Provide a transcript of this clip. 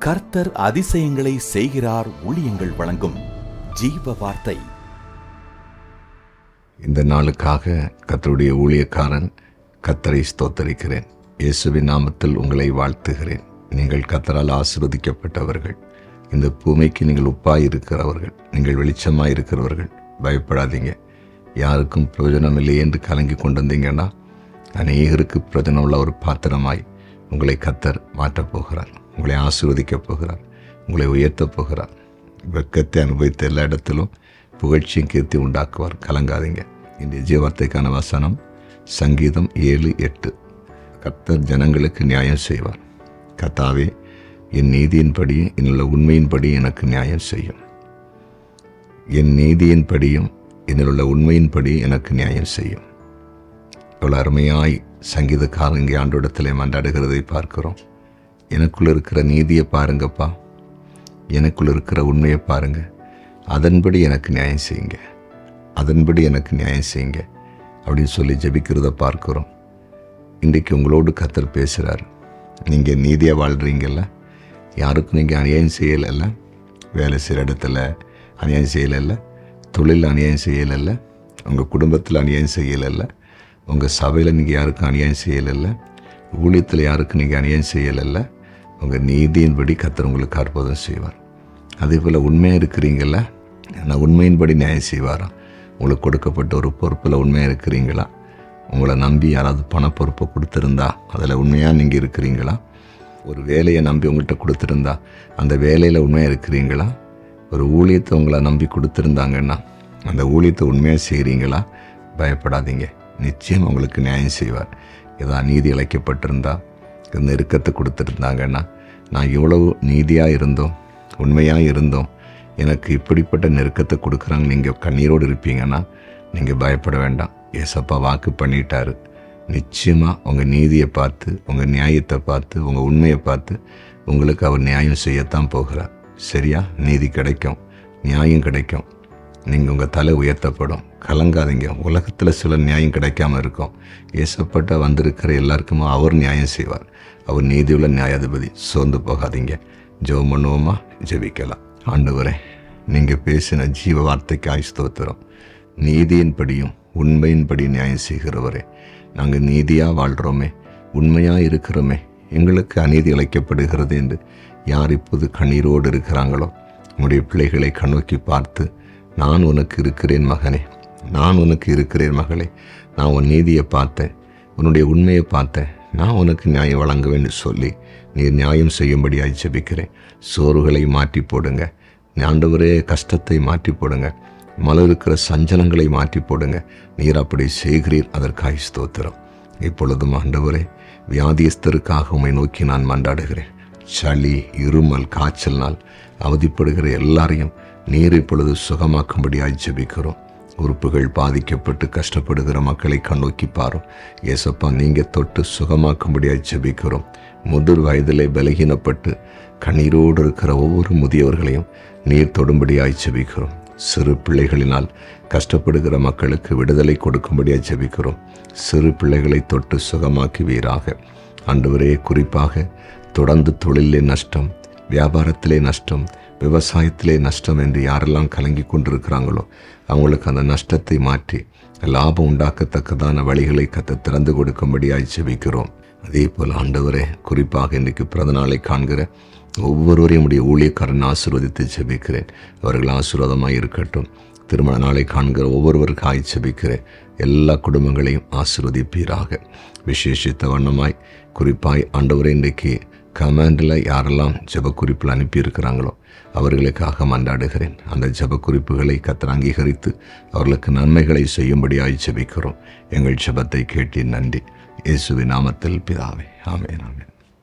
கர்த்தர் அதிசயங்களை செய்கிறார் ஊழியங்கள் வழங்கும் ஜீவ வார்த்தை. இந்த நாளுக்காக கர்த்தருடைய ஊழியக்காரன் கர்த்தரை ஸ்தோத்தரிக்கிறேன். இயேசுவின் நாமத்தில் உங்களை வாழ்த்துகிறேன். நீங்கள் கர்த்தரால் ஆசீர்வதிக்கப்பட்டவர்கள். இந்த பூமிக்கு நீங்கள் உப்பாய் இருக்கிறவர்கள், நீங்கள் வெளிச்சமாய் இருக்கிறவர்கள். பயப்படாதீங்க. யாருக்கும் பிரயோஜனம் இல்லை என்று கலங்கி கொண்டு வந்தீங்கன்னா அநேகருக்கு பிரயோஜனம் உள்ள ஒரு பாத்திரமாய் உங்களை கர்த்தர் மாற்றப் போகிறார். உங்களை ஆசீர்வதிக்கப் போகிறார். உங்களை உயர்த்தப் போகிறார். வெட்கத்தை அனுபவித்த எல்லா இடத்திலும் புகழ்ச்சியும் கீர்த்தி உண்டாக்குவார். கலங்காதீங்க. இன்றைய ஜீவவார்த்தைக்கான வசனம் சங்கீதம் 7:8. கர்த்தர் ஜனங்களுக்கு நியாயம் செய்வார். கர்த்தாவே, என் நீதியின்படி என்னுள்ள உண்மையின்படி எனக்கு நியாயம் செய்யும். என் நீதியின்படியும் என்னுள்ள உண்மையின்படி எனக்கு நியாயம் செய்யும். இவ்வளோ அருமையாய் சங்கீதக்காரன் இங்கே ஆண்டோடத்திலே மன்றாடுகிறதை பார்க்கிறோம். எனக்குள்ள இருக்கிற நீதியை பாருங்கப்பா, எனக்குள்ள இருக்கிற உண்மையை பாருங்க, அதன்படி எனக்கு நியாயம் செய்யுங்க, அதன்படி எனக்கு நியாயம் செய்யுங்க அப்படின்னு சொல்லி ஜெபிக்கிறத பார்க்கிறோம். இன்றைக்கு உங்களோடு கர்த்தர் பேசுகிறார். நீங்கள் நீதியாக வாழ்கிறீங்கல்ல, யாருக்கும் நீங்கள் அநியாயம் செய்யலைல்ல, வேலை செய்கிற இடத்துல அநியாயம் செய்யலைல்ல, தொழில் அநியாயம் செய்யலைல்ல, உங்கள் குடும்பத்தில் அநியாயம் செய்யலைல்ல, உங்கள் சபையில் நீங்கள் யாருக்கும் அநியாயம் செய்யலைல்ல, ஊழியத்தில் யாருக்கும் நீங்கள் அநியாயம் செய்யலைல்ல. உங்கள் நீதியின்படி கர்த்தர் உங்களுக்கு அற்புதம் செய்வார். அதே போல் உண்மையாக இருக்கிறீங்களா, நான் உண்மையின்படி நியாயம் செய்வாராம். உங்களுக்கு கொடுக்கப்பட்ட ஒரு பொறுப்பில் உண்மையாக இருக்கிறீங்களா? உங்களை நம்பி யாராவது பண பொறுப்பை கொடுத்துருந்தா அதில் உண்மையாக நீங்கள் இருக்கிறீங்களா? ஒரு வேலையை நம்பி உங்கள்கிட்ட கொடுத்துருந்தா அந்த வேலையில் உண்மையாக இருக்கிறீங்களா? ஒரு ஊழியத்தை உங்களை நம்பி கொடுத்துருந்தாங்கன்னா அந்த ஊழியத்தை உண்மையாக செய்கிறீங்களா? பயப்படாதீங்க. நிச்சயம் உங்களுக்கு நியாயம் செய்வார். ஏதோ அநீதி இழைக்கப்பட்டிருந்தா, நெருக்கத்தை கொடுத்துருந்தாங்கன்னா, நான் இவ்வளவு நீதியாக இருந்தோம், உண்மையாக இருந்தோம், எனக்கு இப்படிப்பட்ட நெருக்கத்தை கொடுக்குறாங்க, நீங்கள் கண்ணீரோடு இருப்பீங்கன்னா நீங்கள் பயப்பட வேண்டாம். ஏசப்பா வாக்கு பண்ணிட்டாரு. நிச்சயமாக உங்கள் நீதியை பார்த்து, உங்கள் நியாயத்தை பார்த்து, உங்கள் உண்மையை பார்த்து உங்களுக்கு அவர் நியாயம் செய்யத்தான் போகிறார். சரியா? நீதி கிடைக்கும், நியாயம் கிடைக்கும். நீங்கள் உங்கள் தலை உயர்த்தப்படும். கலங்காதீங்க. உலகத்தில் சில நியாயம் கிடைக்காம இருக்கும். ஏசப்பட்ட வந்திருக்கிற எல்லாருக்குமே அவர் நியாயம் செய்வார். அவர் நீதியுள்ள நியாயாதிபதி. சோர்ந்து போகாதீங்க. ஜெபம் பண்ணுவோமா? ஜெபிக்கலாம். ஆண்டவரே, நீங்கள் பேசின ஜீவ வார்த்தைக்கு ஸ்தோத்திரம். நீதியின்படியும் உண்மையின்படி நியாயம் செய்கிறவரே, நாங்கள் நீதியாக வாழ்கிறோமே, உண்மையாக இருக்கிறோமே, எங்களுக்கு அநீதி இழைக்கப்படுகிறது என்று யார் இப்போது கண்ணீரோடு இருக்கிறாங்களோ உங்களுடைய பிள்ளைகளை கண்ணோக்கி பார்த்து, நான் உனக்கு இருக்கிறேன் மகனே, நான் உனக்கு இருக்கிறேன் மகளே, நான் உன் நீதியை பார்த்தேன், உன்னுடைய உண்மையை பார்த்தேன், நான் உனக்கு நியாயம் வழங்குவேன்னு சொல்லி நீர் நியாயம் செய்யும்படியாய் ஜெபிக்கிறேன். சோறுகளை மாற்றி போடுங்க ஆண்டவரே, கஷ்டத்தை மாற்றி போடுங்க, மலருக்கிற சஞ்சலங்களை மாற்றி போடுங்க. நீர் அப்படி செய்கிறீர், அதற்காய் ஸ்தோத்திரம். இப்பொழுதும் ஆண்டவரே, வியாதியஸ்தருக்காக உம்மை நோக்கி நான் மன்றாடுகிறேன். சளி, இருமல், காய்ச்சல்னால் அவதிப்படுகிற எல்லாரையும் நீர் இப்பொழுது சுகமாக்கும்படியாய் ஜெபிக்கிறோம். உறுப்புகள் பாதிக்கப்பட்டு கஷ்டப்படுகிற மக்களை கண்ணோக்கி பாரும். ஏசப்பா, நீங்கள் தொட்டு சுகமாக்கும்படியாய் ஜெபிக்கிறோம். முதிர் வயதிலே பலகீனப்பட்டு கண்ணீரோடு இருக்கிற ஒவ்வொரு முதியவர்களையும் நீர் தொடும்படியாய் ஜெபிக்கிறோம். சிறு பிள்ளைகளினால் கஷ்டப்படுகிற மக்களுக்கு விடுதலை கொடுக்கும்படியாய் ஜெபிக்கிறோம். சிறு பிள்ளைகளை தொட்டு சுகமாக்குவீராக. ஆண்டவரே, குறிப்பாக தொடர்ந்து தொழிலே நஷ்டம், வியாபாரத்திலே நஷ்டம், விவசாயத்திலே நஷ்டம் என்று யாரெல்லாம் கலங்கி கொண்டிருக்கிறாங்களோ அவங்களுக்கு அந்த நஷ்டத்தை மாற்றி லாபம் உண்டாக்கத்தக்கதான வழிகளை திறந்து கொடுக்கும்படியாய் ஜெபிக்கிறோம். அதே போல் ஆண்டவரே, குறிப்பாக இன்றைக்கு பிறந்தநாளை காண்கிற ஒவ்வொருவரையும் உடைய ஊழியக்காரன் ஆசீர்வதித்து ஜெபிக்கிறேன். அவர்கள் ஆசீர்வாதமாக இருக்கட்டும். திருமண நாளை காண்கிற ஒவ்வொருவருக்காய் ஜெபிக்கிறேன். எல்லா குடும்பங்களையும் ஆசீர்வதிப்பீராக. விசேஷித்த வண்ணமாய் குறிப்பாய் ஆண்டவரே, இன்றைக்கு கமெண்டில் யாரெல்லாம் ஜெப குறிப்பில் அனுப்பியிருக்கிறாங்களோ அவர்களுக்காக மன்றாடுகிறேன். அந்த ஜெப குறிப்புகளை கர்த்தர் அங்கீகரித்து அவர்களுக்கு நன்மைகளை செய்யும்படியாய் ஜெபிக்கிறோம். எங்கள் ஜெபத்தை கேட்டு நன்றி. இயேசுவின் நாமத்தில் பிதாவே, ஆமென், ஆமென்.